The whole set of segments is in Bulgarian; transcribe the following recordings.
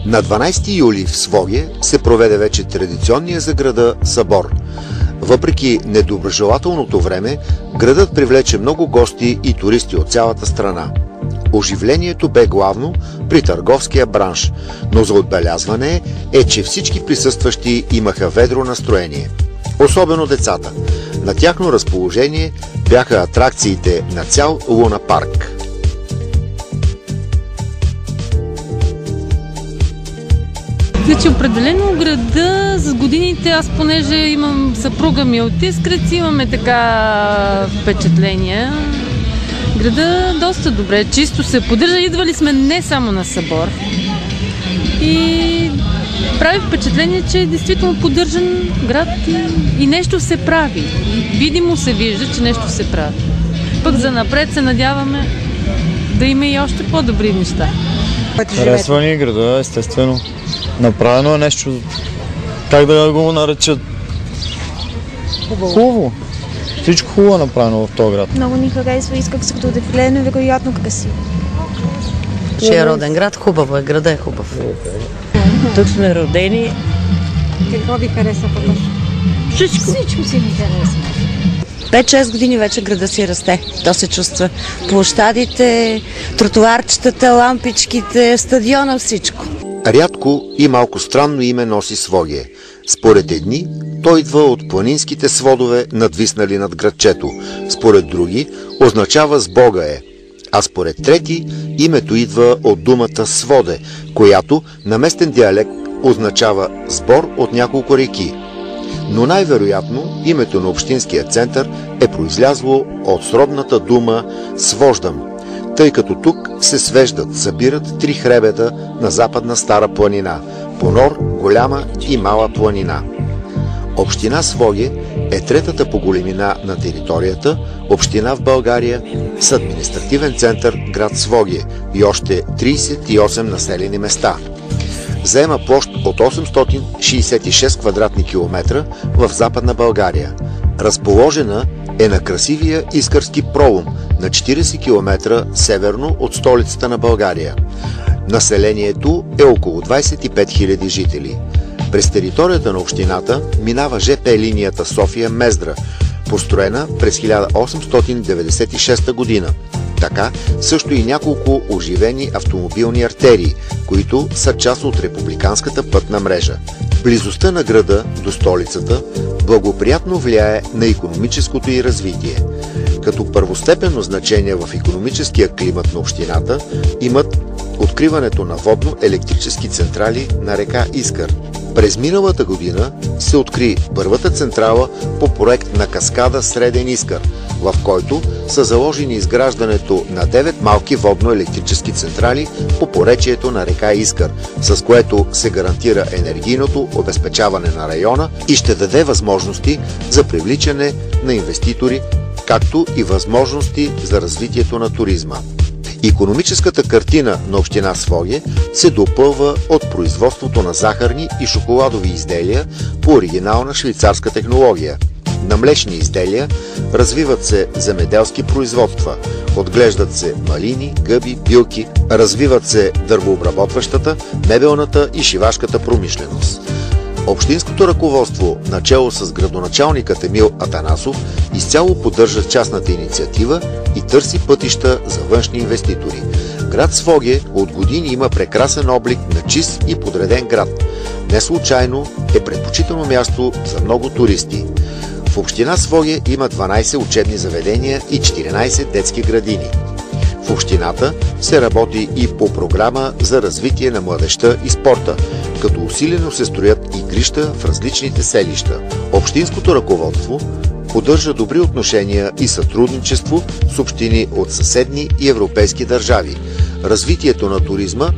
На 12 юли в Своге се проведе вече традиционния за града събор. Въпреки недоброжелателното време, градът привлече много гости и туристи от цялата страна. Оживлението бе главно при търговския бранш, но за отбелязване е, че всички присъстващи имаха ведро настроение. Особено децата. На тяхно разположение бяха атракциите на цял Луна парк. Значи определено града с годините, аз понеже имам съпруга ми от Искрец, имаме така впечатления. Града доста добре, чисто се поддържа. Идвали сме не само на събор. И прави впечатление, че е действително поддържан град и нещо се прави. Видимо се вижда, че нещо се прави. Пък за напред се надяваме да има и още по-добри неща. Харесва ни града, естествено. Направено е нещо, как да го наречат? Хубаво. Всичко хубаво е направено в този град. Много ни харесва, Искърското дефиле е невероятно красиво. Ще е роден град, хубаво е, града е хубав. Тук сме родени. Какво ви харесва по-точно? Всичко си ми харесва. 5-6 години вече града си расте. То се чувства. Площадите, тротуарчетата, лампичките, стадиона, всичко. Рядко и малко странно име носи Своге. Според едни, той идва от планинските сводове, надвиснали над градчето. Според други, означава с Бога е. А според трети, името идва от думата своде, която на местен диалект означава сбор от няколко реки. Но най-вероятно името на общинския център е произлязло от сродната дума свождам, тъй като тук се свеждат, събират три хребета на западна Стара планина – Понор, Голяма и Мала планина. Община Своге е третата по големина на територията община в България с административен център град Своге и още 38 населени места. Заема площ от 866 квадратни километра в Западна България. Разположена е на красивия Искърски пролом на 40 км северно от столицата на България. Населението е около 25 000 жители. През територията на общината минава ЖП линията София-Мездра, построена през 1896 година. Така също и няколко оживени автомобилни артерии, които са част от републиканската пътна мрежа. Близостта на града до столицата благоприятно влияе на икономическото й развитие. Като първостепенно значение в икономическия климат на общината имат откриването на водно-електрически централи на река Искър. През миналата година се откри първата централа по проект на каскада Среден Искър, в който са заложени изграждането на 9 малки водно-електрически централи по поречието на река Искър, с което се гарантира енергийното обезпечаване на района и ще даде възможности за привличане на инвеститори, както и възможности за развитието на туризма. Икономическата картина на община Своге се допълва от производството на захарни и шоколадови изделия по оригинална швейцарска технология. На млечни изделия развиват се земеделски производства, отглеждат се малини, гъби, билки, развиват се дървообработващата, мебелната и шивашката промишленост. Общинското ръководство, начело с градоначалникът Емил Атанасов, изцяло поддържа частната инициатива и търси пътища за външни инвеститори. Град Своге от години има прекрасен облик на чист и подреден град. Не случайно е предпочитано място за много туристи. В община Своге има 12 учебни заведения и 14 детски градини. В общината се работи и по програма за развитие на младежта и спорта, като усилено се строят игрища в различните селища. Общинското ръководство поддържа добри отношения и сътрудничество с общини от съседни и европейски държави. Развитието на туризма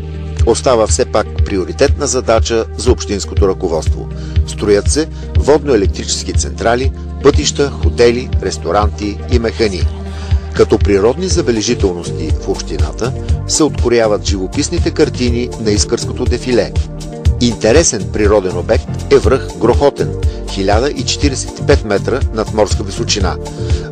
остава все пак приоритетна задача за общинското ръководство. Строят се водно-електрически централи, пътища, хотели, ресторанти и механи. Като природни забележителности в общината се открояват живописните картини на Искърското дефиле. Интересен природен обект е връх Грохотен, 1045 метра над морска височина.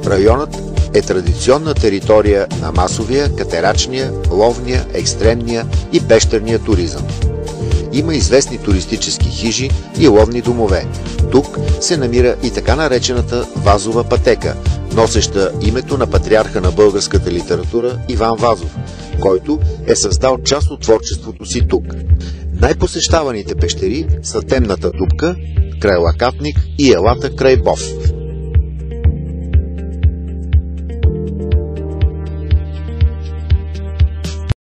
Районът е традиционна територия на масовия, катерачния, ловния, екстремния и пещерния туризъм. има известни туристически хижи и ловни домове. Тук се намира и така наречената Вазова пътека, носеща името на патриарха на българската литература Иван Вазов, който е създал част от творчеството си тук. Най-посещаваните пещери са Темната дупка край Лакатник и Елата край Бов.